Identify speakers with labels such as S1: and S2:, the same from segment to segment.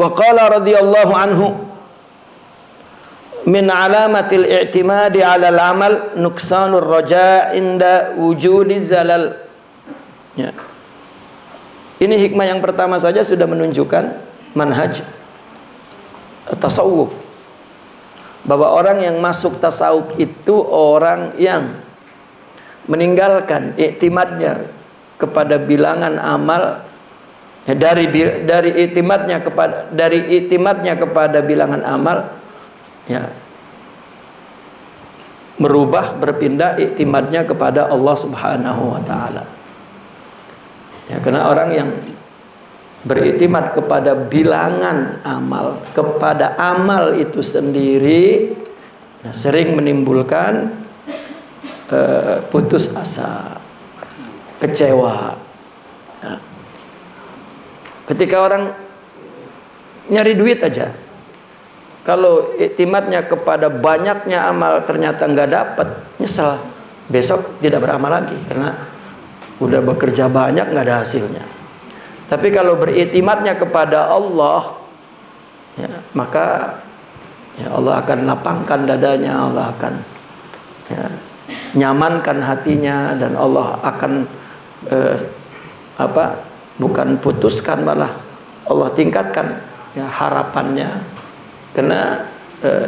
S1: Wa qala radhiyallahu anhu min alamatil i'timadi 'ala al-amal nuqsanur raja' inda wujudi zalal. Ya. Ini hikmah yang pertama saja sudah menunjukkan manhaj tasawuf, bahwa orang yang masuk tasawuf itu orang yang meninggalkan iktimadnya kepada bilangan amal, ya, dari iktimadnya kepada bilangan amal, ya, berpindah iktimadnya kepada Allah Subhanahu wa taala. Ya, karena orang yang beriktimad kepada bilangan amal, kepada amal itu sendiri, nah, sering menimbulkan putus asa, kecewa. Nah, ketika orang nyari duit aja, kalau iktimadnya kepada banyaknya amal ternyata nggak dapat, nyesel, besok tidak beramal lagi karena udah bekerja banyak nggak ada hasilnya. Tapi kalau beriktimadnya kepada Allah, ya, maka ya, Allah akan lapangkan dadanya, Allah akan, ya, nyamankan hatinya, dan Allah akan bukan putuskan, malah Allah tingkatkan, ya, harapannya, karena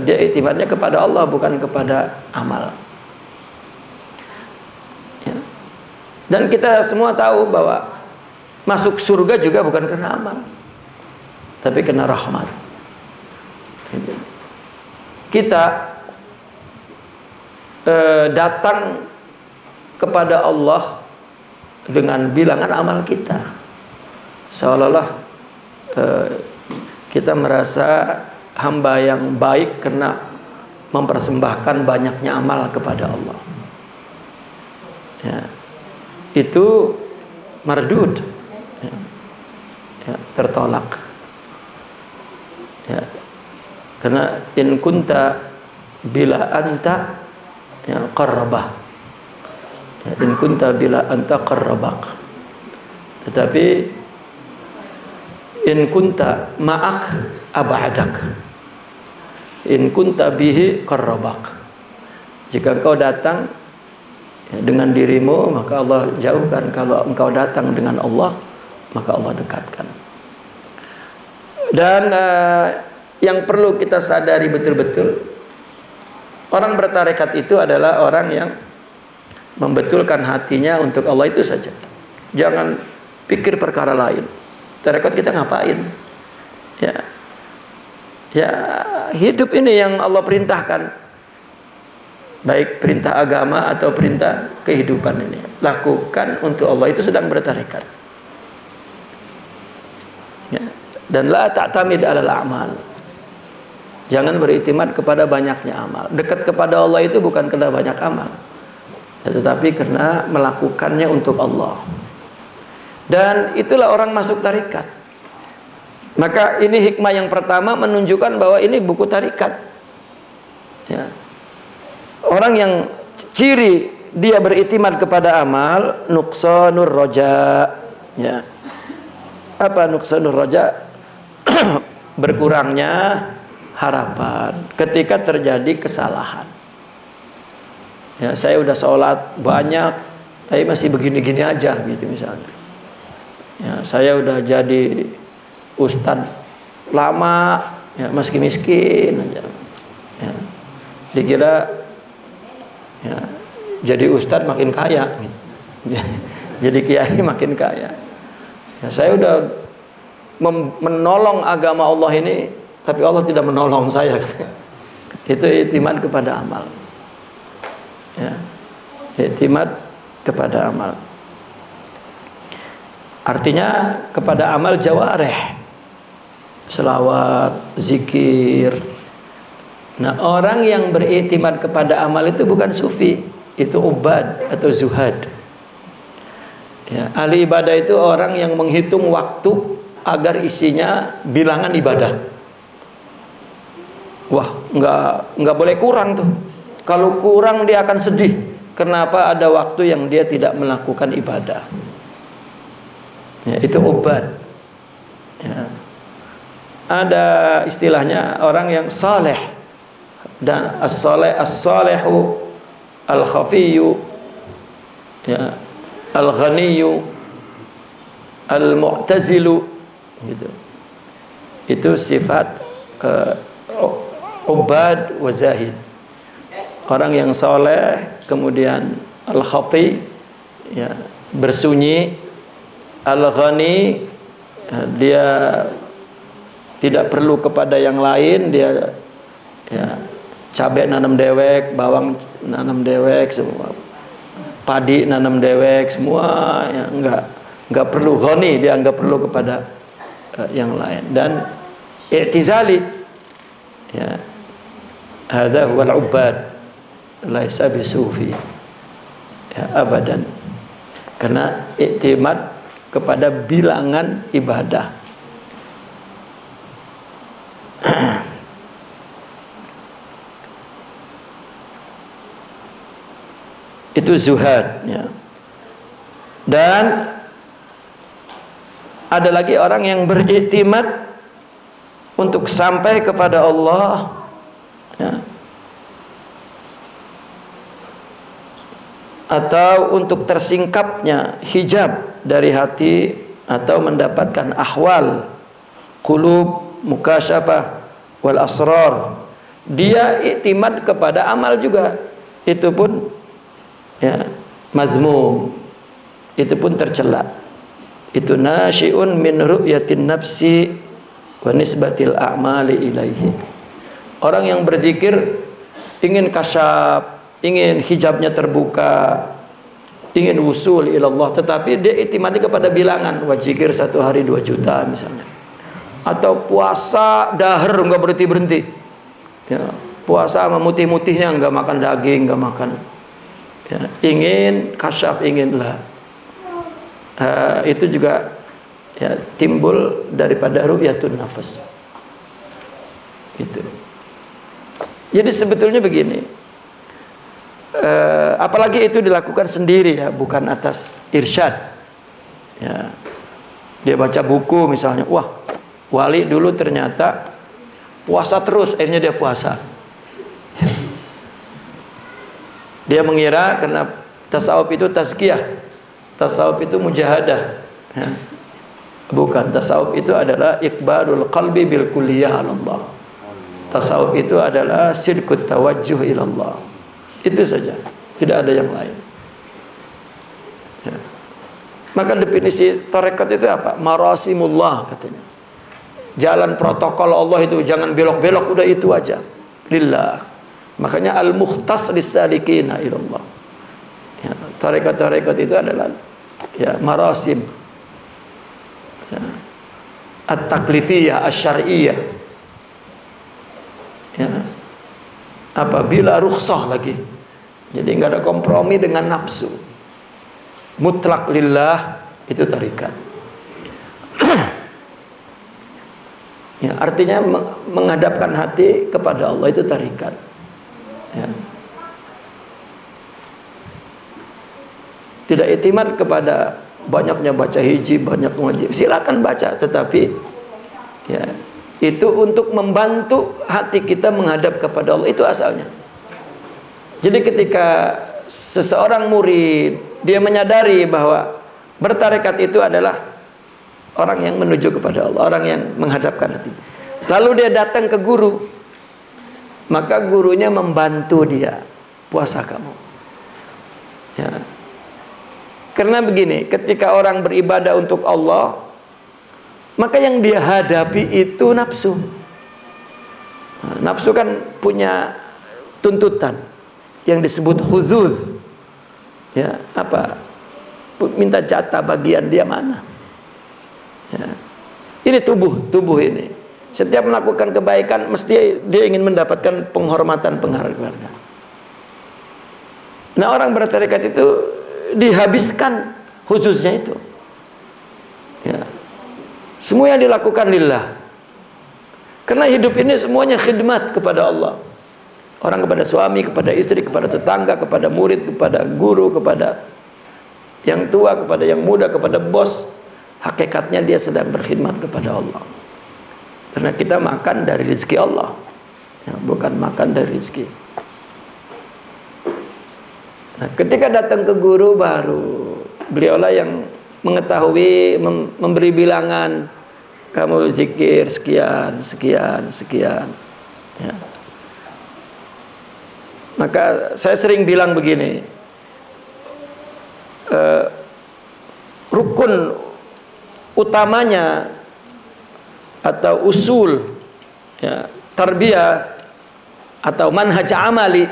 S1: dia iktimadnya kepada Allah bukan kepada amal. Ya. Dan kita semua tahu bahwa masuk surga juga bukan karena amal, tapi karena rahmat. Kita datang kepada Allah dengan bilangan amal kita, seolah-olah kita merasa hamba yang baik karena mempersembahkan banyaknya amal kepada Allah. Ya. Itu mardud, ya, tertolak, ya, karena in kunta bila anta, ya, qarrabah, ya, in kunta bila anta qarrabak, tetapi in kunta ma'ak abadak, in kunta bihi qarrabak. Jika engkau datang, ya, dengan dirimu, maka Allah jauhkan. Kalau engkau datang dengan Allah, maka Allah dekatkan. Dan yang perlu kita sadari betul-betul, orang bertarekat itu adalah orang yang membetulkan hatinya untuk Allah itu saja. Jangan pikir perkara lain. Tarekat kita ngapain? Ya, ya, hidup ini yang Allah perintahkan, baik perintah agama atau perintah kehidupan ini, lakukan untuk Allah, itu sedang bertarekat. Ya. Dan la ta'tamid 'alal a'mal. Jangan beriktimad kepada banyaknya amal. Dekat kepada Allah itu bukan karena banyak amal, ya, tetapi karena melakukannya untuk Allah. Dan itulah orang masuk tarikat. Maka ini hikmah yang pertama, menunjukkan bahwa ini buku tarikat. Ya. Orang yang ciri dia beriktimad kepada amal, nuqsanur roja, ya. Apa nuqsanur roja? Berkurangnya harapan ketika terjadi kesalahan. Ya, saya udah sholat banyak, tapi masih begini-gini aja, gitu misalnya. Ya, saya udah jadi ustadz lama, ya, meski miskin aja. Ya. Dikira, ya, jadi ustadz makin kaya, jadi kiai makin kaya. Ya, saya udah menolong agama Allah ini, tapi Allah tidak menolong saya. Itu iktimad kepada amal. Ya, iktimad kepada amal. Artinya kepada amal jawareh, selawat, zikir. Nah, orang yang beriktimad kepada amal itu bukan sufi, itu ubad atau zuhad. Ya, ahli ibadah itu orang yang menghitung waktu agar isinya bilangan ibadah. Wah, nggak boleh kurang tuh. Kalau kurang dia akan sedih. Kenapa ada waktu yang dia tidak melakukan ibadah? Ya, itu ubad. Ya. ada istilahnya orang yang saleh, dan as-salehu al-khafiyyu, ya, al-ghaniyyu, al-mu'tazilu, gitu. Itu sifat ubad wa zahid. Orang yang soleh, kemudian al-khafi, ya, bersunyi, al-ghani, dia tidak perlu kepada yang lain, dia, ya, cabai nanam dewek, bawang nanam dewek, semua padi nanam dewek, semua, ya, enggak perlu. Ghani, dia enggak perlu kepada yang lain. Dan i'tizali, ya, hadza huwal ubad laisa bisufi, ya, abadan. Karena iktimad kepada bilangan ibadah. Itu zuhad, ya. Dan ada lagi orang yang beriktimad untuk sampai kepada Allah, ya, atau untuk tersingkapnya hijab dari hati, atau mendapatkan ahwal qulub, mukasyafah wal asrar. Dia iktimad kepada amal juga, itu pun, ya, mazmum, itu pun tercela. Itu nasyi'un min ru'yatin nafsi wa nisbatil a'mali ilaihi. Orang yang berzikir ingin kasyaf, ingin hijabnya terbuka, ingin wusul ilallah, tetapi dia iktimadi kepada bilangan, wajikir 1 hari 2 juta misalnya, atau puasa dahar nggak berhenti, ya, puasa sama mutih-mutihnya, nggak makan daging, nggak makan, ya, ingin kasyaf, inginlah, itu juga, ya, timbul daripada ru'yatun nafas, gitu. Jadi sebetulnya begini, apalagi itu dilakukan sendiri, ya, bukan atas irsyad, ya. Dia baca buku misalnya, wah, wali dulu ternyata puasa terus, akhirnya dia puasa. Dia mengira karena tasawuf itu tazkiyah, tasawuf itu mujahadah, ya. Bukan, tasawuf itu adalah iqbalul qalbi bil kulliyah Allah. Tasawuf itu adalah sidqut tawajjuh ilallah. Itu saja, tidak ada yang lain, ya. Maka definisi tarekat itu apa? Marasimullah, katanya. Jalan protokol Allah itu, jangan belok-belok, udah itu aja, lillah. Makanya al-mukhtas lis-salikina ilallah, ya. Tarekat-tarekat itu adalah, ya, marasim, ya, at-taklifiyah, asy-syar'iyyah, ya. Apabila rukhsah lagi, jadi nggak ada kompromi dengan nafsu, mutlak lillah, itu tarikat. Ya, artinya menghadapkan hati kepada Allah, itu tarikat, ya. Tidak iktimad kepada banyaknya baca hijab, banyak ngaji, silakan baca, tetapi, ya, itu untuk membantu hati kita menghadap kepada Allah, itu asalnya. Jadi ketika seseorang murid, dia menyadari bahwa bertarekat itu adalah orang yang menuju kepada Allah, orang yang menghadapkan hati, lalu dia datang ke guru, maka gurunya membantu dia, puasa kamu, ya. Karena begini, ketika orang beribadah untuk Allah, maka yang dia hadapi itu nafsu. Nafsu kan punya tuntutan yang disebut huzuz, ya, apa? Minta jatah bagian dia mana, ya. Ini tubuh ini. Setiap melakukan kebaikan mesti dia ingin mendapatkan penghormatan, penghargaan. Nah, orang bertarekat itu dihabiskan huzuznya itu, ya. Semua yang dilakukan lillah. Karena hidup ini semuanya khidmat kepada Allah. Orang kepada suami, kepada istri, kepada tetangga, kepada murid, kepada guru, kepada yang tua, kepada yang muda, kepada bos. Hakikatnya dia sedang berkhidmat kepada Allah. Karena kita makan dari rezeki Allah, ya, bukan makan dari rezeki. Nah, ketika datang ke guru baru, beliaulah yang mengetahui, memberi bilangan, kamu zikir sekian, sekian, sekian. Ya. Maka saya sering bilang begini, rukun utamanya atau usul, ya, tarbiyah atau manhaj amali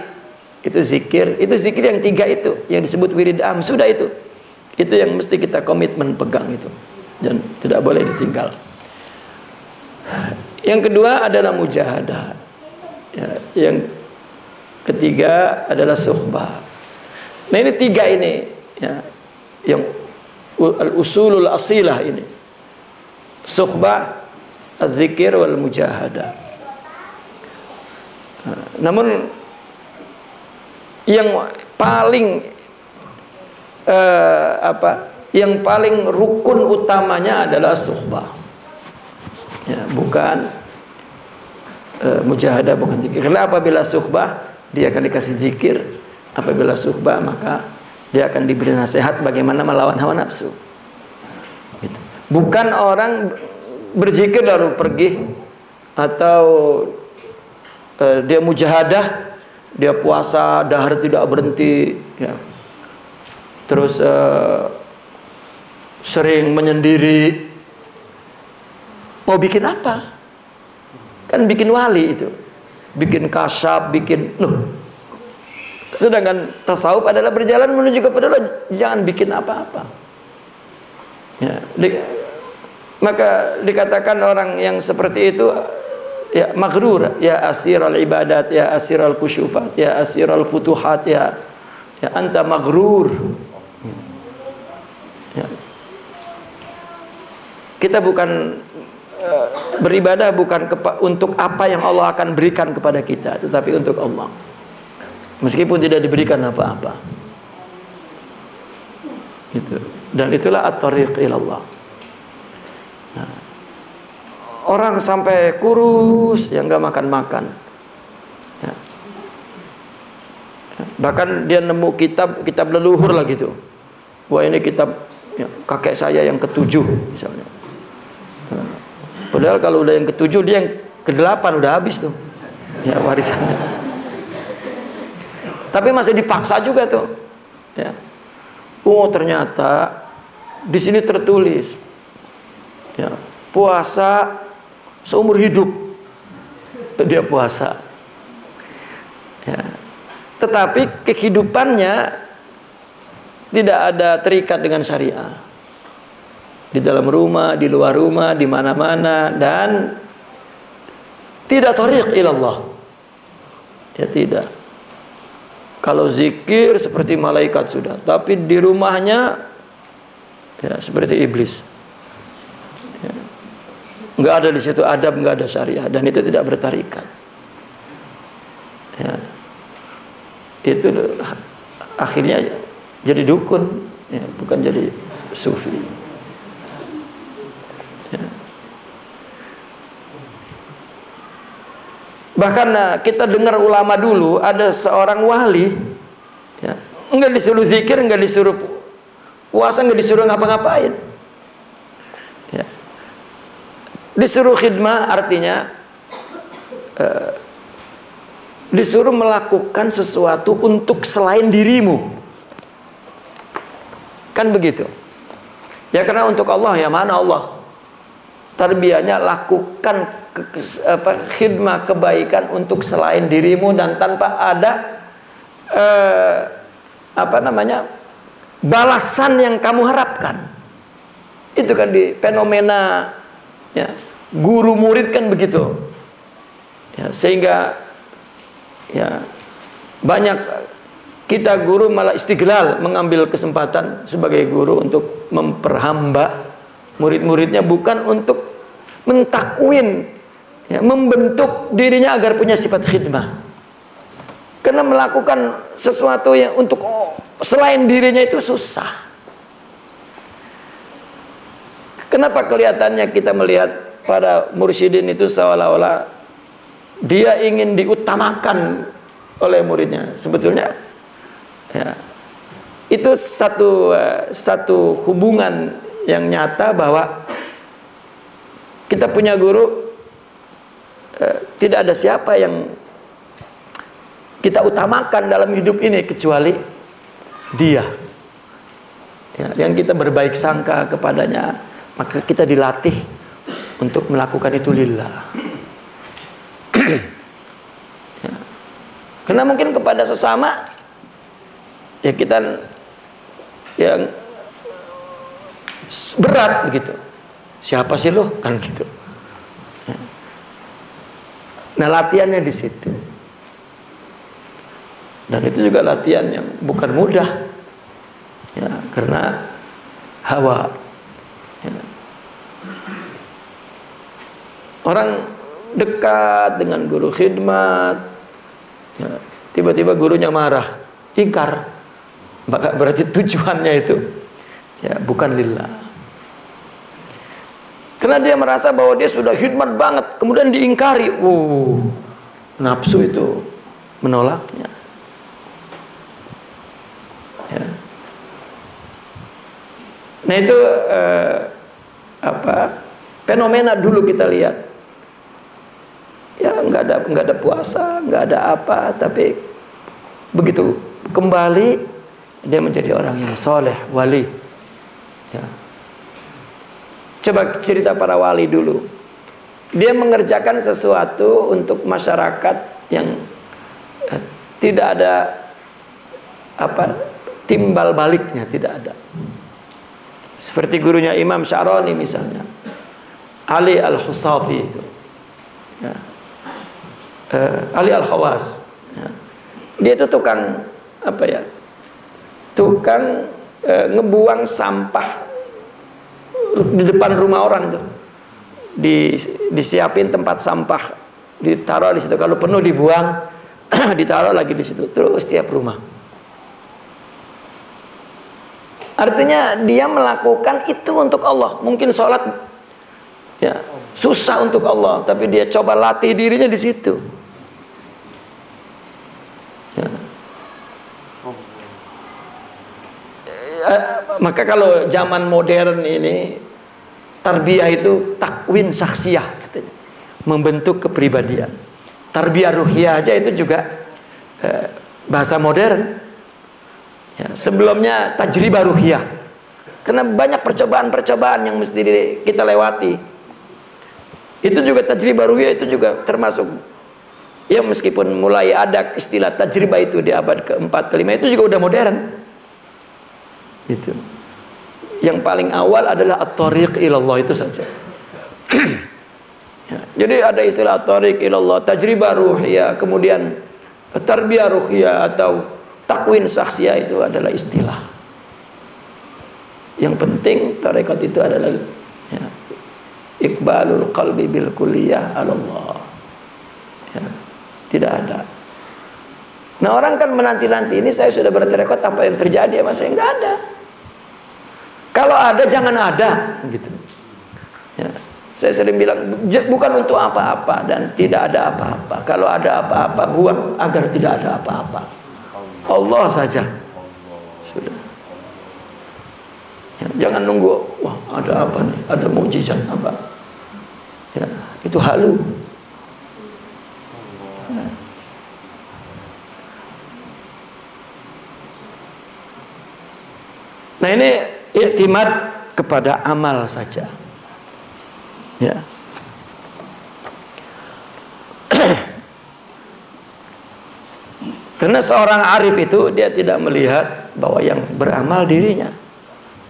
S1: itu zikir yang 3 itu yang disebut wirid am, sudah itu yang mesti kita komitmen pegang itu dan tidak boleh ditinggal. Yang kedua adalah mujahadah, ya, yang ketiga adalah suhbah. Nah ini 3 ini, ya, yang al-usulul asilah ini, suhbah, az-zikir wal mujahadah. Namun yang paling yang paling rukun utamanya adalah suhbah, ya, bukan mujahadah, bukan zikir. Karena apabila suhbah dia akan dikasih zikir, apabila suhbah maka dia akan diberi nasihat bagaimana melawan hawa nafsu, gitu. Bukan orang berzikir lalu pergi, atau dia mujahadah, dia puasa dahar tidak berhenti, ya, terus sering menyendiri. Mau bikin apa? Kan bikin wali itu, bikin kasyaf, bikin sedangkan tasawuf adalah berjalan menuju kepada Allah. Jangan bikin apa-apa, ya, maka dikatakan orang yang seperti itu, ya, maghrur, ya asiral ibadat, ya asiral kusyufat, ya asiral futuhat, ya anta maghrur, ya. Kita bukan beribadah bukan untuk apa yang Allah akan berikan kepada kita, tetapi untuk Allah, meskipun tidak diberikan apa-apa, gitu. Dan itulah at-tariq ilallah. Nah, orang sampai kurus yang nggak makan-makan, ya. Bahkan dia nemu kitab leluhur lah gitu. Wah ini kitab, ya, kakek saya yang ke-7 misalnya. Padahal kalau udah yang ke-7 dia yang ke-8 udah habis tuh, ya, warisannya. Tapi masih dipaksa juga tuh, ya. Oh ternyata di sini tertulis, ya, puasa seumur hidup dia puasa, ya. Tetapi kehidupannya tidak ada terikat dengan syariah. Di dalam rumah, di luar rumah, di mana-mana, dan tidak thariq ilallah, ya, tidak. Kalau zikir seperti malaikat sudah, tapi di rumahnya, ya, seperti iblis, ya. Nggak ada di situ adab, nggak ada syariah, dan itu tidak bertarikat, ya. Itu akhirnya jadi dukun, ya, bukan jadi sufi, ya. Bahkan kita dengar ulama dulu, ada seorang wali, ya, nggak disuruh zikir, nggak disuruh puasa, nggak disuruh ngapa-ngapain, ya. Disuruh khidmah, artinya disuruh melakukan sesuatu untuk selain dirimu, kan begitu, ya. Karena untuk Allah, ya, mana Allah, tarbiyahnya lakukan khidmah kebaikan untuk selain dirimu dan tanpa ada balasan yang kamu harapkan. Itu kan di fenomena, ya, guru murid kan begitu, ya, sehingga, ya, banyak kita guru malah istiglal, mengambil kesempatan sebagai guru untuk memperhamba murid-muridnya, bukan untuk mentakwin, ya, membentuk dirinya agar punya sifat khidmah. Karena melakukan sesuatu yang untuk selain dirinya itu susah. Kenapa kelihatannya kita melihat pada mursyidin itu seolah-olah dia ingin diutamakan oleh muridnya. Sebetulnya ya, itu satu hubungan yang nyata bahwa kita punya guru, tidak ada siapa yang kita utamakan dalam hidup ini kecuali dia. Ya, yang kita berbaik sangka kepadanya, maka kita dilatih untuk melakukan itu lillah. Ya. Karena mungkin kepada sesama ya kita yang berat begitu. Siapa sih lo? Kan gitu. Ya. Nah, latihannya di situ. Dan itu juga latihan yang bukan mudah. Ya, karena hawa. Ya. Orang dekat dengan guru khidmat, ya, tiba-tiba gurunya marah, ingkar, maka berarti tujuannya itu ya bukan lillah. Karena dia merasa bahwa dia sudah khidmat banget, kemudian diingkari, nafsu itu menolaknya. Ya. Nah itu fenomena dulu kita lihat. Ya nggak ada puasa, nggak ada apa, tapi begitu kembali dia menjadi orang yang soleh, wali. Ya. Coba cerita para wali dulu. Dia mengerjakan sesuatu untuk masyarakat yang tidak ada timbal baliknya, tidak ada. Seperti gurunya Imam Sya'rani misalnya, Ali Al-Husafi itu. Ya. Ali Al-Khawas, ya. Dia itu tukang ngebuang sampah di depan rumah orang tuh, disiapin tempat sampah, ditaruh di situ, kalau penuh dibuang, ditaruh lagi di situ terus tiap rumah. Artinya dia melakukan itu untuk Allah. Mungkin sholat ya susah untuk Allah, tapi dia coba latih dirinya di situ. Maka kalau zaman modern ini, tarbiyah itu takwin syakhsiyah katanya, membentuk kepribadian. Tarbiyah ruhiyah aja itu juga bahasa modern. Ya, sebelumnya tajribah ruhiyah. Karena banyak percobaan-percobaan yang mesti kita lewati. Itu juga tajribah ruhiyah, itu juga termasuk. Ya meskipun mulai ada istilah tajribah itu di abad ke-4, ke-5, itu juga udah modern. Itu. Yang paling awal adalah at-tariq ilallah itu saja. Ya, jadi ada istilah at-tariq ilallah, tajribah ruhiyah, kemudian tarbiyah ruhiyah atau takwin syakhsiyah, itu adalah istilah. Yang penting tarekat itu adalah ya, iqbalul qalbi bil kulliyah ala Allah. Ya, tidak ada. Nah orang kan menanti-nanti, ini saya sudah bertarekat, apa yang terjadi? Mas, saya nggak ada. Kalau ada jangan ada, gitu. Ya, saya sering bilang bukan untuk apa-apa dan tidak ada apa-apa. Kalau ada apa-apa buang agar tidak ada apa-apa. Allah saja. Sudah. Ya, jangan nunggu, wah ada apa nih? Ada mukjizat apa? Ya, itu halu. Ya. Nah ini iktimad kepada amal saja. Ya. Karena seorang arif itu dia tidak melihat bahwa yang beramal dirinya.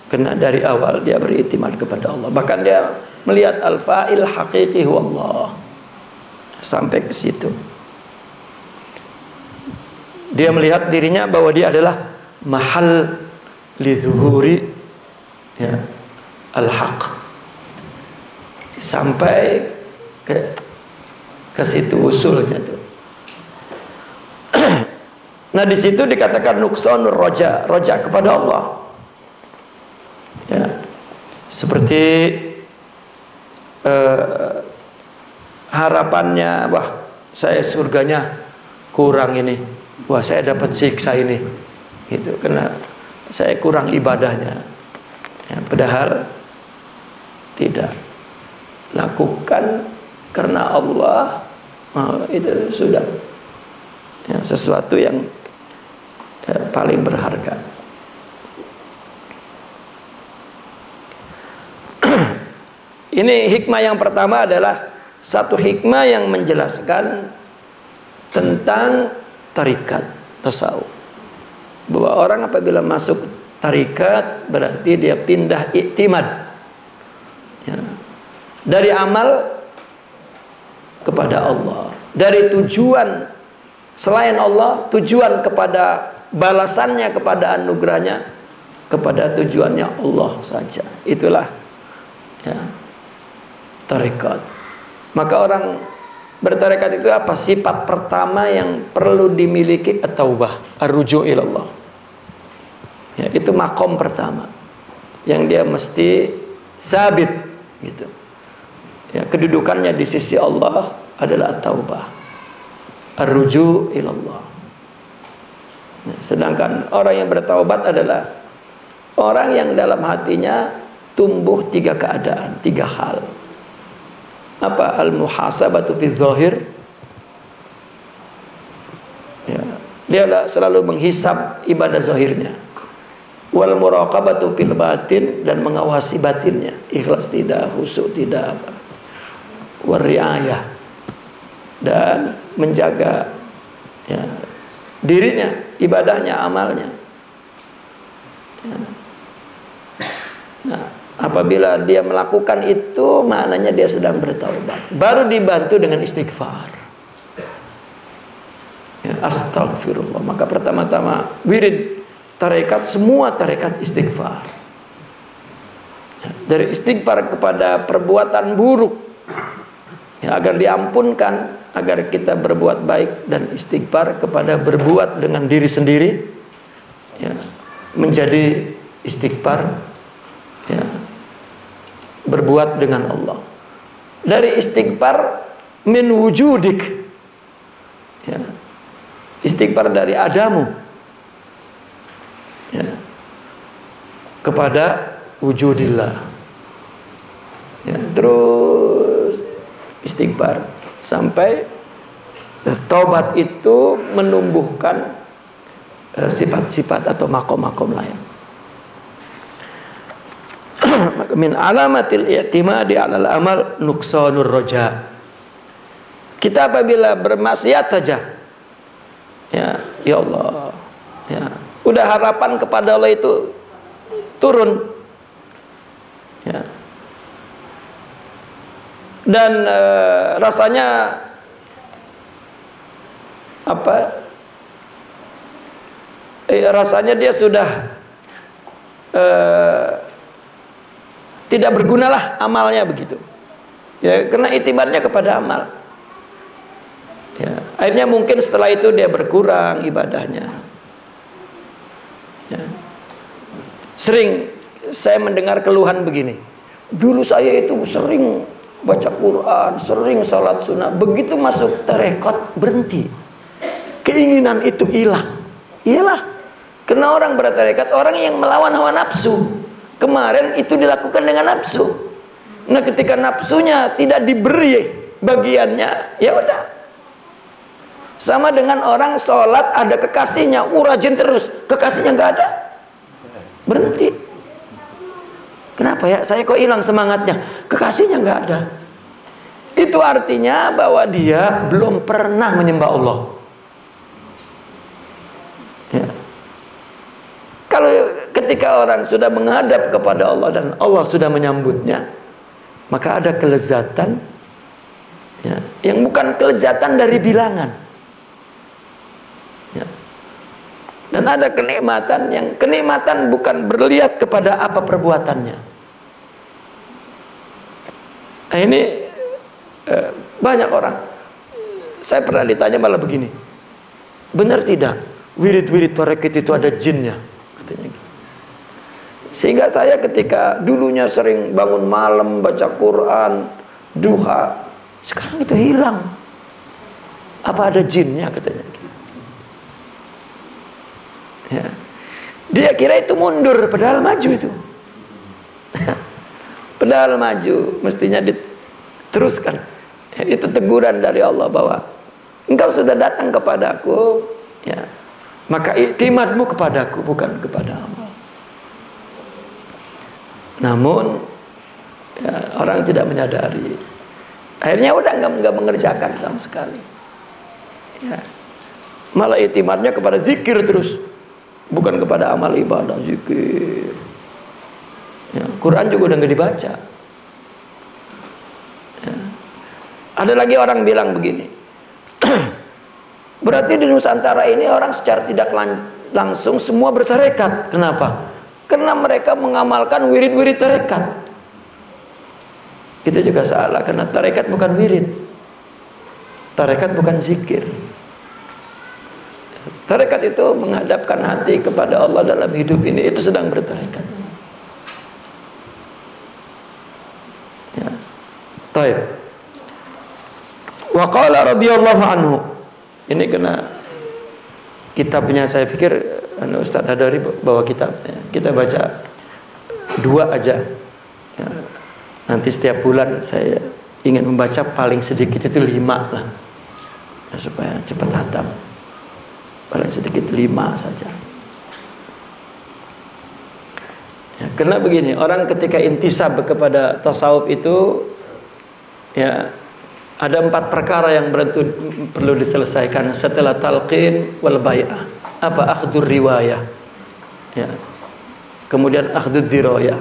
S1: Karena dari awal dia beriktimad kepada Allah. Bahkan dia melihat al-fa'il haqiqi huwa Allah. Sampai ke situ. Dia melihat dirinya bahwa dia adalah mahal li zuhuri ya, al-haq. Sampai ke situ usulnya tuh. Nah di situ dikatakan nuqsanur roja, roja kepada Allah. Ya. Seperti harapannya, wah saya surganya kurang ini, wah saya dapat siksa ini, gitu, karena saya kurang ibadahnya. Ya, padahal tidak, lakukan karena Allah, itu sudah ya, sesuatu yang paling berharga. Ini hikmah yang pertama adalah satu hikmah yang menjelaskan tentang tarikat tasawuf, bahwa orang apabila masuk tarikat berarti dia pindah iktimad ya, dari amal kepada Allah, dari tujuan selain Allah, tujuan kepada balasannya, kepada anugerahnya, kepada tujuannya Allah saja. Itulah ya, tarekat. Maka orang bertarekat itu apa? Sifat pertama yang perlu dimiliki at-taubah, ar-ruju' ilallah. Ya, itu makom pertama yang dia mesti sabit gitu. Ya, kedudukannya di sisi Allah adalah at-taubah, ar-ruju' ilallah. Ya, sedangkan orang yang bertaubat adalah orang yang dalam hatinya tumbuh tiga keadaan, tiga hal. Apa? Al-muhasabatu fi dzahir. Ya, dia selalu menghisab ibadah zahirnya. Wal muraqabatu fil batin, dan mengawasi batinnya, ikhlas tidak, khusyuk tidak, apa. War riayah, dan menjaga ya, dirinya, ibadahnya, amalnya. Ya. Nah, apabila dia melakukan itu, maknanya dia sedang bertaubat. Baru dibantu dengan istighfar. Ya, astagfirullah. Maka pertama-tama wirid tarekat, semua tarekat istighfar. Ya, dari istighfar kepada perbuatan buruk, ya, agar diampunkan, agar kita berbuat baik, dan istighfar kepada berbuat dengan diri sendiri, ya, menjadi istighfar ya, berbuat dengan Allah. Dari istighfar min wujudik ya, istighfar dari adamu ya, kepada wujudillah ya, terus istighfar sampai taubat itu menumbuhkan sifat-sifat atau makom-makom lain. Min alamatil i'timadi 'alal amal nuqsanur roja. Kita apabila bermaksiat saja, ya Allah, ya, udah harapan kepada Allah itu turun, ya. Dan rasanya apa? Rasanya dia sudah tidak bergunalah amalnya begitu. Ya, karena itibarnya kepada amal. Ya, akhirnya mungkin setelah itu dia berkurang ibadahnya. Ya. Sering saya mendengar keluhan begini. Dulu saya itu sering baca Quran, sering salat sunnah. Begitu masuk tarekat berhenti. Keinginan itu hilang. Iyalah. Karena orang bertarekat orang yang melawan hawa nafsu. Kemarin itu dilakukan dengan nafsu. Nah, ketika nafsunya tidak diberi bagiannya, ya udah. Sama dengan orang sholat ada kekasihnya, rajin terus, kekasihnya nggak ada, berhenti. Kenapa ya? Saya kok hilang semangatnya? Kekasihnya nggak ada. Itu artinya bahwa dia belum pernah menyembah Allah. Ya. Kalau ketika orang sudah menghadap kepada Allah dan Allah sudah menyambutnya, maka ada kelezatan ya, yang bukan kelezatan dari bilangan ya. Dan ada kenikmatan yang kenikmatan bukan berlihat kepada apa perbuatannya. Nah, ini banyak orang. Saya pernah ditanya malah begini, benar tidak wirid-wirid tarekat itu ada jinnya? Katanya gitu. Sehingga saya ketika dulunya sering bangun malam baca Quran, duha. Sekarang itu hilang. Apa ada jinnya katanya? Ya. Dia kira itu mundur, padahal maju itu. Padahal maju, mestinya diteruskan. Itu teguran dari Allah bahwa engkau sudah datang kepadaku, ya, maka iktimadmu kepadaku, bukan kepada Allah. Namun ya, orang tidak menyadari. Akhirnya udah nggak mengerjakan sama sekali. Ya. Malah iktimadnya kepada zikir terus, bukan kepada amal ibadah, zikir. Ya, Quran juga udah nggak dibaca. Ya. Ada lagi orang bilang begini, berarti di Nusantara ini orang secara tidak langsung semua bertarekat. Kenapa? Karena mereka mengamalkan wirid-wirid tarekat. Itu juga salah, karena tarekat bukan wirid, tarekat bukan zikir. Tarekat itu menghadapkan hati kepada Allah dalam hidup ini, itu sedang bertarekat. Ya. Taib. Wa qala radhiyallahu anhu. Ini kena kitabnya, saya pikir Ustaz Hadari bawa kitab. Kita baca 2 aja. Ya. Nanti setiap bulan saya ingin membaca paling sedikit itu 5 lah. Ya, supaya cepat hatam. Paling sedikit 5 saja. Ya, karena begini, orang ketika intisab kepada tasawuf itu, ya, ada 4 perkara yang perlu diselesaikan setelah talqin wal bai'ah. Apa? Akhdur riwayah. Ya. Kemudian akhdur dirayah.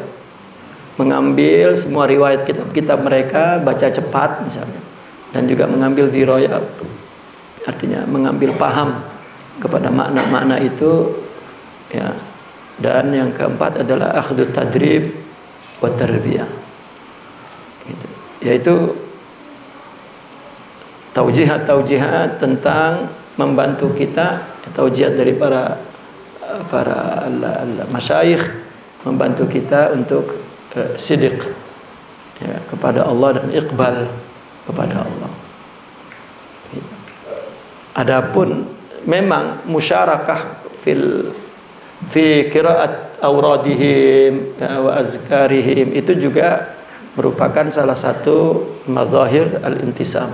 S1: Mengambil semua riwayat kitab-kitab mereka, baca cepat misalnya. Dan juga mengambil dirayah, artinya mengambil paham kepada makna-makna itu, ya. Dan yang keempat adalah akhdut tadrib wa tarbiyah, gitu. Yaitu taujihat tentang membantu kita, taujihat dari para masyayikh membantu kita untuk sidiq, ya, kepada Allah dan iqbal kepada Allah. Adapun memang musyarakah fi qiraat awradihim, ya, wa azkarihim, itu juga merupakan salah satu mazahir al-intisab,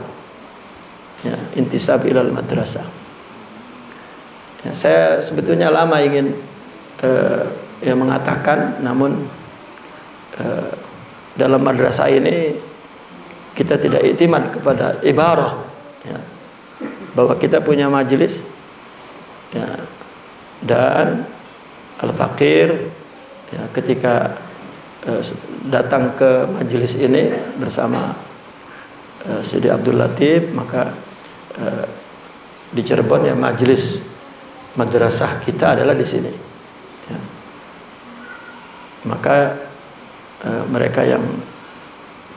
S1: ya, intisab ilal madrasah. Ya, saya sebetulnya lama ingin ya, mengatakan, namun dalam madrasah ini kita tidak iktimad kepada ibarah, ya, bahwa kita punya majelis, ya, dan al-faqir, ya, ketika datang ke majelis ini bersama Sidi Abdul Latif, maka di Cirebon, ya, majelis madrasah kita adalah di sini, ya. Maka mereka yang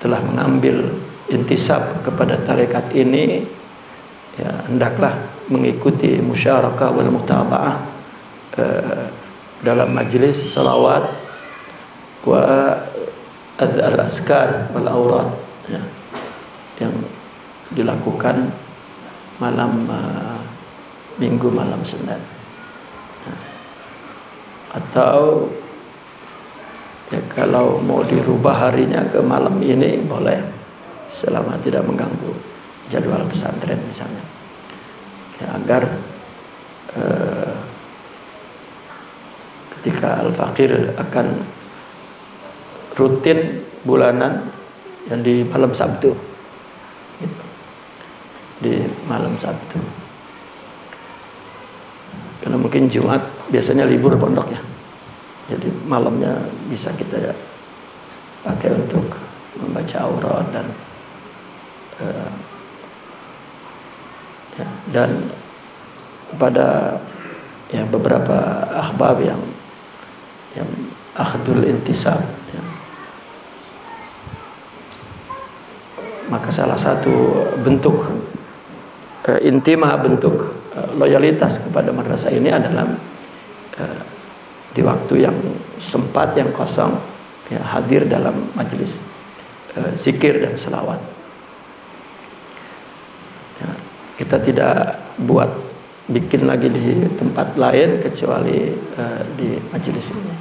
S1: telah mengambil intisab kepada tarekat ini, ya, hendaklah mengikuti musyarakah wal mutaba'ah dalam majelis salawat wa al-azkar wal awrad, ya, yang dilakukan malam Minggu, malam Senin, ya. Atau, ya, kalau mau dirubah harinya ke malam ini boleh, selama tidak mengganggu jadwal pesantren misalnya, ya, agar ketika al-faqir akan rutin bulanan yang di malam Sabtu, gitu. Di malam Sabtu, karena mungkin Jumat biasanya libur pondoknya, jadi malamnya bisa kita pakai untuk membaca aurat dan ya, dan pada, ya, beberapa ahbab yang akhdul intisab, ya. Maka salah satu bentuk intimah, bentuk loyalitas kepada madrasah ini adalah di waktu yang sempat, yang kosong, ya, hadir dalam majelis zikir dan selawat. Ya, kita tidak bikin lagi di tempat lain kecuali di majelis ini,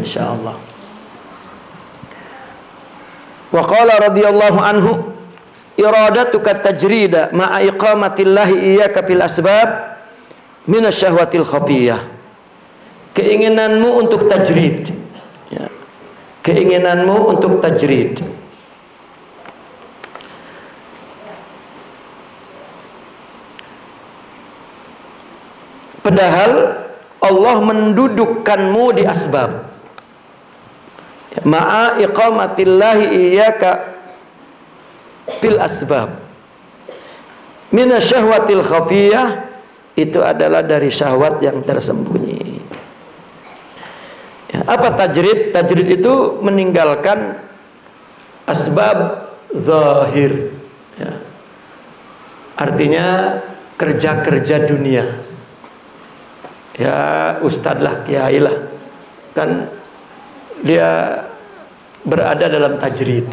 S1: insyaallah. Wa qala radhiyallahu anhu, iradatuka tajrida ma'a iqamatillahi iyyaka fil asbab minasyahwatil khafiyah. Keinginanmu untuk tajrid, ya. Keinginanmu untuk tajrid. Padahal Allah mendudukkanmu di asbab. Ma'a iqamatillahi iyyaka fil asbab minasyahwatil khafiyah, itu adalah dari syahwat yang tersembunyi. Ya, apa tajrid? Tajrid itu meninggalkan asbab zahir, ya. Artinya kerja-kerja dunia. Ya ustadz lah, kiai lah, kan dia berada dalam tajrid.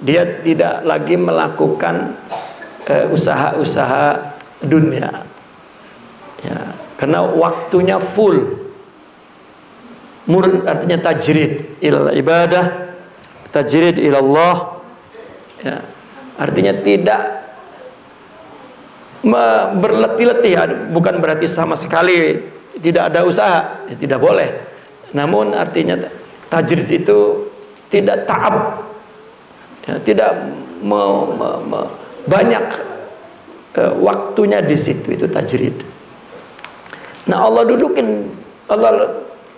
S1: Dia tidak lagi melakukan usaha-usaha dunia, ya, karena waktunya full. Artinya tajrid ila ibadah, tajrid ila Allah, ya, artinya tidak berletih-letih, ya, bukan berarti sama sekali tidak ada usaha, ya, tidak boleh. Namun artinya tajrid itu tidak ta'ab, ya, tidak banyak waktunya di situ, itu tajrid. Nah, Allah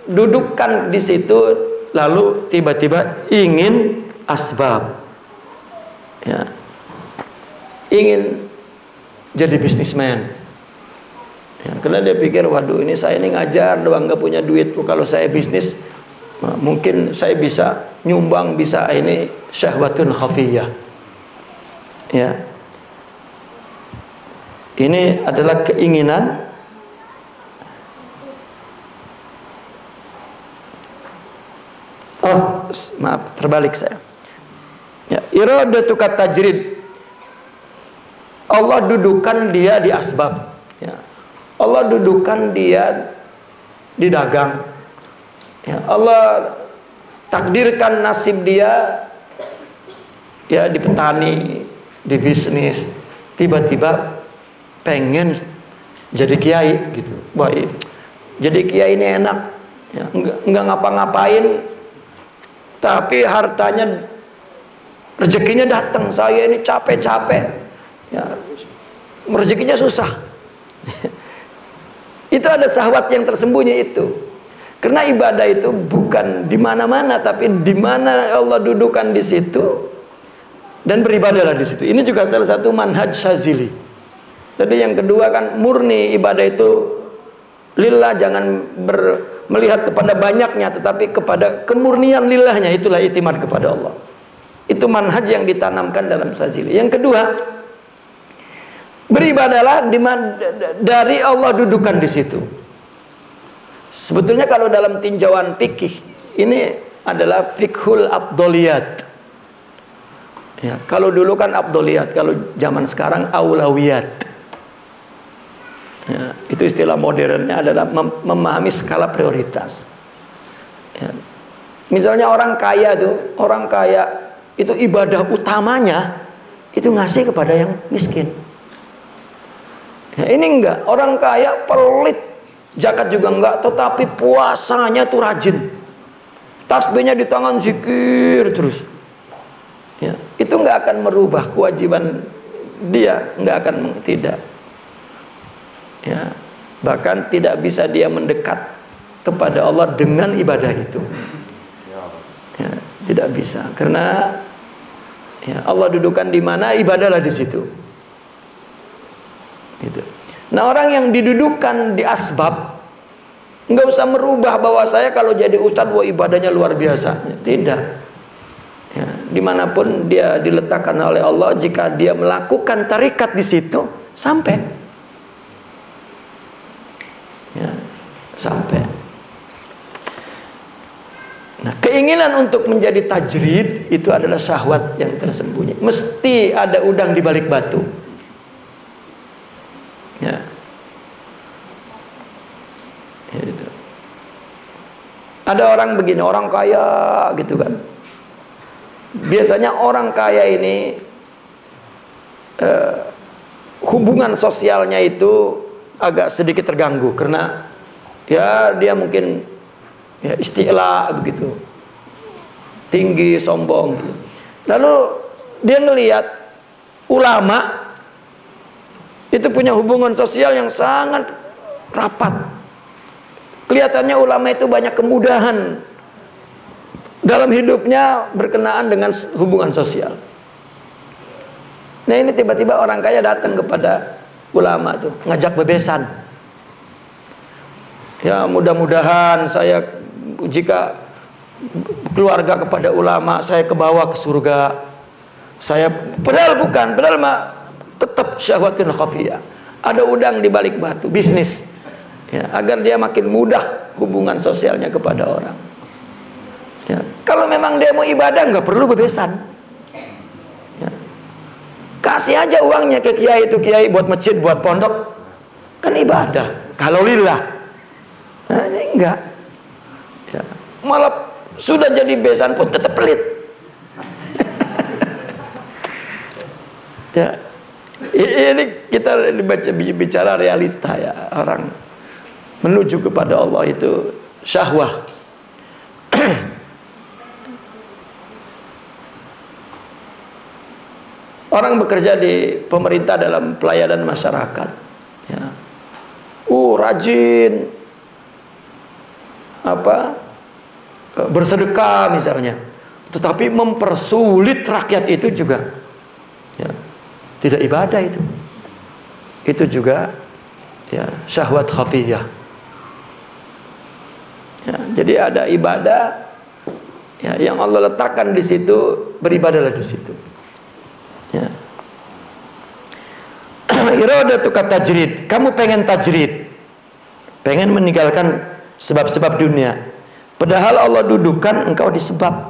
S1: dudukkan di situ, lalu tiba-tiba ingin asbab, ya, ingin jadi bisnismen, ya, karena dia pikir, waduh, ini saya ini ngajar doang, nggak punya duit. Kalau saya bisnis, mungkin saya bisa nyumbang, bisa ini syahwatun khafiyah, ya. Ini adalah keinginan maaf, terbalik saya. Ya, iradatuka tajrid. Allah dudukkan dia di asbab, ya. Allah dudukkan dia di dagang, ya. Allah takdirkan nasib dia, ya, di petani, di bisnis. Tiba-tiba pengen jadi kiai gitu. Baik, jadi kiai ini enak, ya, enggak ngapa-ngapain, tapi hartanya, rezekinya datang. Saya ini capek-capek, ya, rezekinya susah. Itu ada syahwat yang tersembunyi itu. Karena ibadah itu bukan di mana-mana, tapi di mana Allah dudukkan di situ, dan beribadahlah di situ. Ini juga salah satu manhaj Syazili. Jadi yang kedua kan murni ibadah itu lillah, jangan melihat kepada banyaknya, tetapi kepada kemurnian lillahnya, itulah i'timad kepada Allah. Itu manhaj yang ditanamkan dalam Syazili. Yang kedua, beribadahlah dari Allah dudukkan di situ. Sebetulnya kalau dalam tinjauan fikih, ini adalah fikhul abdoliyat. Ya, kalau dulu kan abdoliyat, kalau zaman sekarang aulawiyat. Ya, itu istilah modernnya adalah memahami skala prioritas. Ya. Misalnya orang kaya itu ibadah utamanya itu ngasih kepada yang miskin. Ya, ini enggak, orang kaya pelit, zakat juga enggak, tetapi puasanya tuh rajin, tasbihnya di tangan, zikir terus. Ya, itu enggak akan merubah kewajiban dia, enggak akan, tidak. Ya, bahkan tidak bisa dia mendekat kepada Allah dengan ibadah itu. Ya, tidak bisa, karena ya, Allah dudukkan di mana, ibadahlah di situ. Gitu. Nah, orang yang didudukkan di asbab, nggak usah merubah bahwa saya kalau jadi ustadz, wah ibadahnya luar biasa. Tidak. Ya, dimanapun dia diletakkan oleh Allah, jika dia melakukan tarikat di situ, sampai. Ya, sampai. Nah, keinginan untuk menjadi tajrid itu adalah syahwat yang tersembunyi. Mesti ada udang di balik batu. Ya. Gitu. Ada orang begini, orang kaya gitu kan. Biasanya orang kaya ini hubungan sosialnya itu agak sedikit terganggu karena ya dia mungkin ya istilah begitu, tinggi, sombong gitu. Lalu dia ngelihat ulama itu punya hubungan sosial yang sangat rapat. Kelihatannya ulama itu banyak kemudahan dalam hidupnya berkenaan dengan hubungan sosial. Nah ini tiba-tiba orang kaya datang kepada ulama tuh ngajak bebesan. Ya mudah-mudahan saya jika keluarga kepada ulama saya kebawa ke surga. Saya padahal tetap syahwatin khafiyah. Ada udang di balik batu, bisnis. Ya, agar dia makin mudah hubungan sosialnya kepada orang. Ya, kalau memang dia mau ibadah nggak perlu bebesan. Ya. Kasih aja uangnya ke kiai, itu kiai buat masjid, buat pondok, kan ibadah. Kalau lillah. Nah, ini enggak. Ya. Malah sudah jadi besan pun tetap pelit. Ya. Ini kita bicara realita ya. Orang menuju kepada Allah itu syahwah. Orang bekerja di pemerintah dalam pelayanan masyarakat. Ya. Rajin bersedekah misalnya, tetapi mempersulit rakyat itu juga ya, tidak ibadah itu juga ya syahwat khafiyah ya. Jadi ada ibadah ya, yang Allah letakkan di situ, beribadahlah di situ ya. Iradatuka tajrid, kamu pengen tajrid, pengen meninggalkan sebab-sebab dunia, padahal Allah dudukkan engkau di sebab,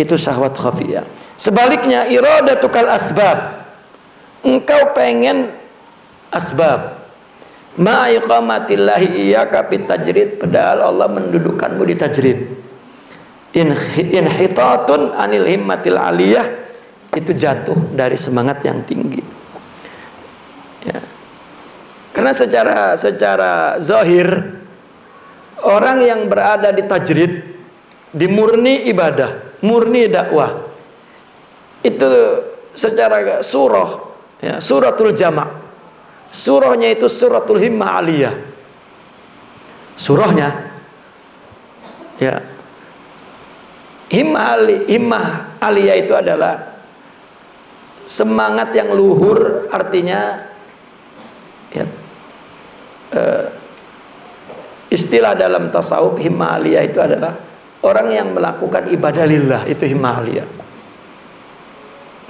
S1: itu syahwat khafiyah. Sebaliknya iradatukal asbab, engkau pengen asbab, ma'iqamatillahi iyyaka fit tajrid, padahal Allah mendudukkanmu di tajrid. Inhitatun anil himmatil aliyah, itu jatuh dari semangat yang tinggi ya. Karena secara zahir orang yang berada di tajrid, di murni ibadah, murni dakwah, itu secara surah ya, suratul jama', surahnya itu suratul himmah aliyah, surahnya ya. Himmah aliyah itu adalah semangat yang luhur, artinya ya, istilah dalam tasawuf himmah aliyah itu adalah orang yang melakukan ibadah lillah, itu himmah aliyah.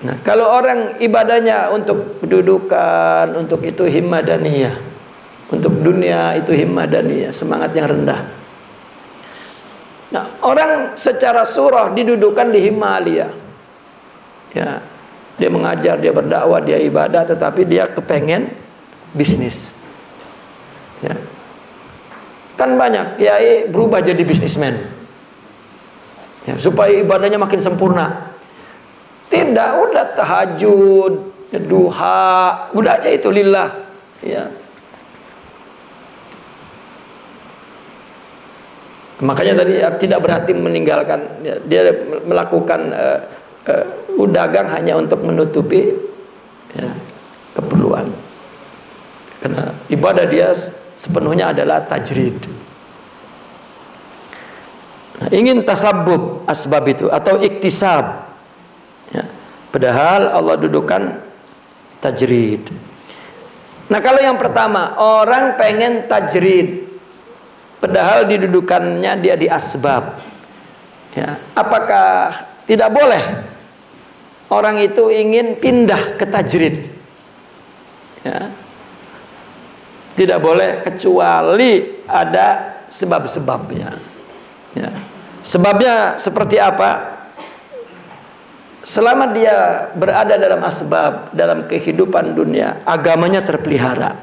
S1: Nah, kalau orang ibadahnya untuk kedudukan, untuk itu himmah daniyah, untuk dunia itu himmah daniyah, semangat yang rendah. Nah, orang secara surah didudukan di himmah aliyah ya, dia mengajar, dia berdakwah, dia ibadah, tetapi dia kepengen bisnis ya. Kan banyak kiai berubah jadi bisnismen ya, supaya ibadahnya makin sempurna. Tidak, udah tahajud, duha, udah aja itu lillah ya. Makanya tadi tidak berarti meninggalkan ya, dia melakukan dagang hanya untuk menutupi ya, keperluan. Karena ibadah dia sepenuhnya adalah tajrid. Nah, ingin tasabbub asbab itu atau iktisab ya, padahal Allah dudukan tajrid. Nah, kalau yang pertama, orang pengen tajrid padahal didudukannya dia di asbab ya, apakah tidak boleh orang itu ingin pindah ke tajrid ya? Tidak boleh, kecuali ada sebab-sebabnya ya. Sebabnya seperti apa? Selama dia berada dalam asbab, dalam kehidupan dunia, agamanya terpelihara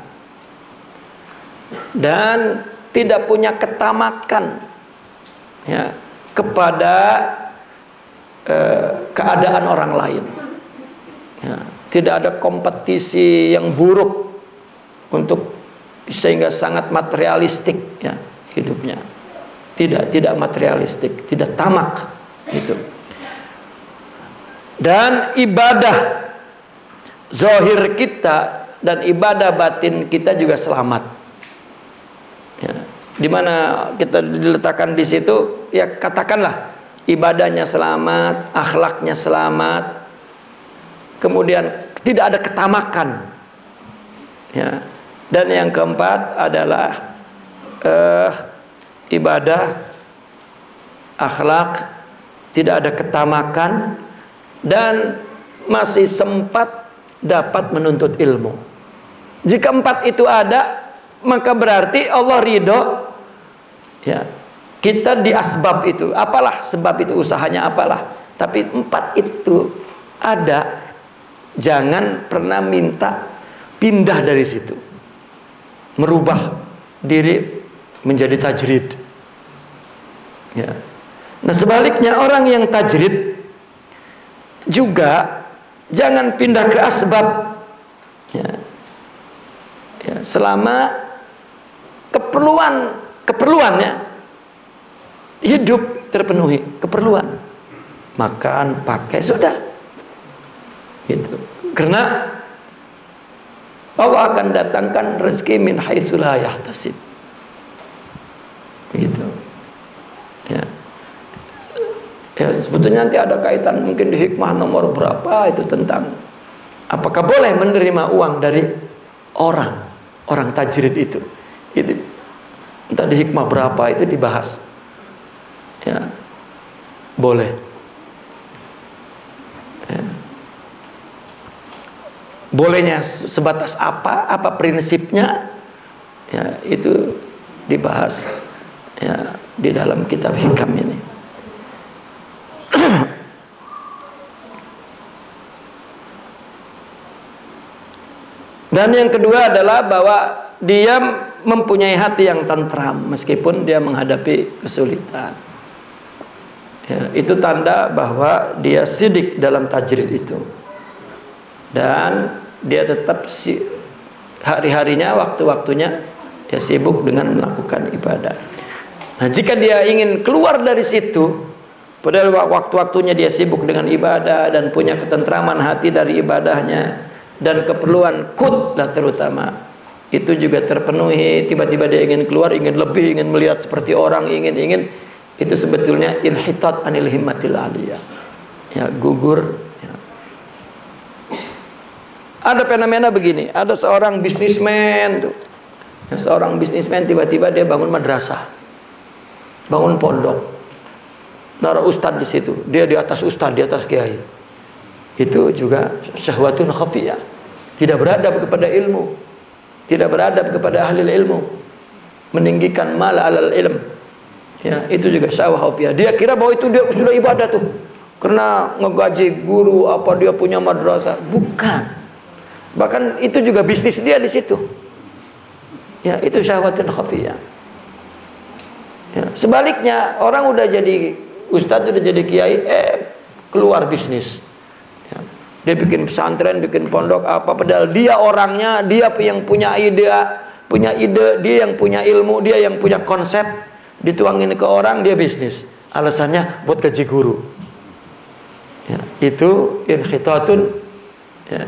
S1: dan tidak punya ketamakan, ya, kepada keadaan orang lain, ya, tidak ada kompetisi yang buruk untuk sehingga sangat materialistik, ya, hidupnya tidak materialistik, tidak tamak gitu. Dan ibadah zahir kita dan ibadah batin kita juga selamat, ya. Dimana kita diletakkan di situ, ya katakanlah ibadahnya selamat, akhlaknya selamat, kemudian tidak ada ketamakan, ya. Dan yang keempat adalah ibadah, akhlak, tidak ada ketamakan, dan masih sempat dapat menuntut ilmu. Jika empat itu ada, maka berarti Allah ridho, ya, kita di asbab itu. Apalah sebab itu, usahanya apalah, tapi empat itu ada, jangan pernah minta pindah dari situ, merubah diri menjadi tajrid, ya. Nah sebaliknya, orang yang tajrid juga jangan pindah ke asbab, ya. Ya, selama keperluannya hidup terpenuhi, keperluan makan, pakai, sudah gitu. Karena Allah akan datangkan rezeki min haitsu la yahtasib, gitu, ya. Ya, sebetulnya nanti ada kaitan mungkin di hikmah nomor berapa itu tentang apakah boleh menerima uang dari orang tajrid itu. Entah di hikmah berapa itu dibahas, ya, boleh, ya. Bolehnya sebatas apa prinsipnya, ya, itu dibahas, ya, di dalam kitab hikam ini. Dan yang kedua adalah bahwa dia mempunyai hati yang tentram meskipun dia menghadapi kesulitan, ya, itu tanda bahwa dia sidik dalam tajrid itu, dan dia tetap hari-harinya, waktu-waktunya dia sibuk dengan melakukan ibadah. Nah jika dia ingin keluar dari situ, padahal waktu-waktunya dia sibuk dengan ibadah dan punya ketentraman hati dari ibadahnya, dan keperluan lah terutama itu juga terpenuhi, tiba-tiba dia ingin keluar, ingin lebih, ingin melihat seperti orang, ingin, itu sebetulnya inhitat anil himmatil aliyah, ya, gugur, ya. Ada fenomena begini, ada seorang bisnismen tuh, ya, seorang bisnismen tiba-tiba dia bangun madrasah, bangun pondok, naruh ustadz di situ, dia di atas ustadz, di atas kiai. Itu juga syahwatun khafiyah, tidak beradab kepada ilmu, tidak beradab kepada ahli ilmu, meninggikan mal alal ilm, ya, itu juga syahwat khafiyah. Dia kira bahwa itu dia sudah ibadah tuh, karena ngegaji guru, apa dia punya madrasah, bukan. Bahkan itu juga bisnis dia di situ, ya, itu syahwatun khafiyah, ya. Sebaliknya, orang udah jadi ustadz, udah jadi kiai, keluar bisnis, ya. Dia bikin pesantren, bikin pondok apa, padahal dia orangnya, dia yang punya ide, dia yang punya ilmu, dia yang punya konsep, dituangin ke orang, dia bisnis. Alasannya buat gaji guru, ya, itu inhitatun, ya,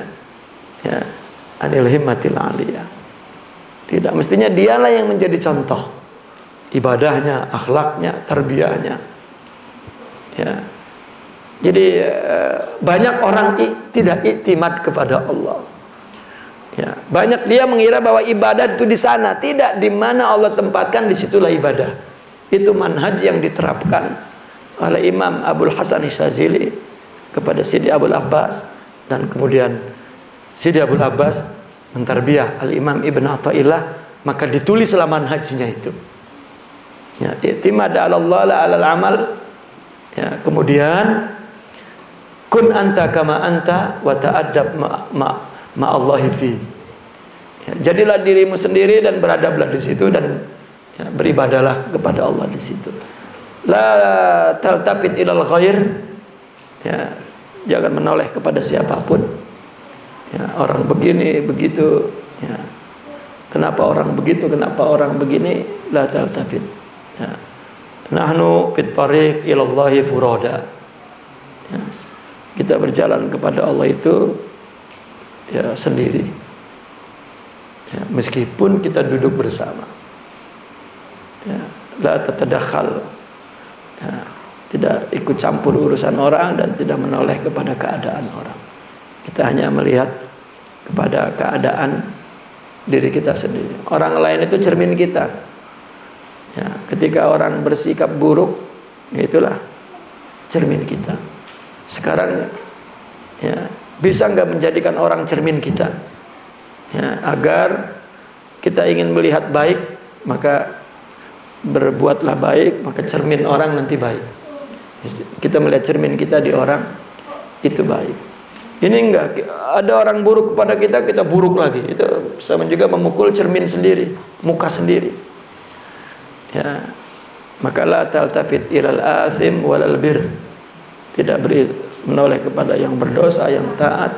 S1: anil himmatil aliyah. Tidak mestinya dialah yang menjadi contoh ibadahnya, akhlaknya, tarbiyahnya, ya. Jadi banyak orang tidak iktimad kepada Allah, ya. Banyak dia mengira bahwa ibadah itu di sana, tidak, di mana Allah tempatkan disitulah ibadah. Itu manhaj yang diterapkan oleh Imam Abul Hasan Syazili kepada Sidi Abul Abbas, dan kemudian Sidi Abul Abbas mentarbiyah Al-Imam Ibn Athaillah, maka ditulislah manhajnya itu. Ya, i'timad 'ala Allah la 'alal amal. Ya, kemudian kun anta kama anta wa ta'addab ma Allahi fi. Ya, jadilah dirimu sendiri dan beradablah di situ, dan ya, beribadalah kepada Allah di situ. La taltafit ilal ghair. Ya, jangan menoleh kepada siapapun. Ya, orang begini begitu. Ya, kenapa orang begitu? Kenapa orang begini? La taltafit. Ya. Nahnu fit tariq ilallahi furada. Ya. Kita berjalan kepada Allah itu ya sendiri. Ya, meskipun kita duduk bersama. Ya, la tatadakhal. Ya, tidak ikut campur urusan orang dan tidak menoleh kepada keadaan orang. Kita hanya melihat kepada keadaan diri kita sendiri. Orang lain itu cermin kita. Ya, ketika orang bersikap buruk, itulah cermin kita. Sekarang ya, bisa nggak menjadikan orang cermin kita? Ya, agar kita ingin melihat baik, maka berbuatlah baik, maka cermin orang nanti baik. Kita melihat cermin kita di orang itu baik. Ini enggak, ada orang buruk kepada kita, kita buruk lagi. Itu sama juga memukul cermin sendiri, muka sendiri. Ya, maka la taltafit ilal asim walal bir. Tidak menoleh kepada yang berdosa, yang taat.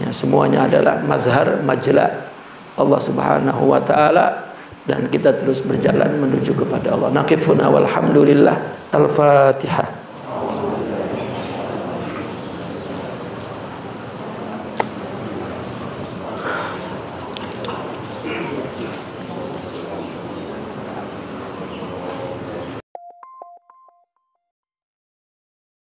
S1: Ya, semuanya adalah mazhar majla Allah Subhanahu wa taala, dan kita terus berjalan menuju kepada Allah. Naqifuna walhamdulillah. Al-Fatihah.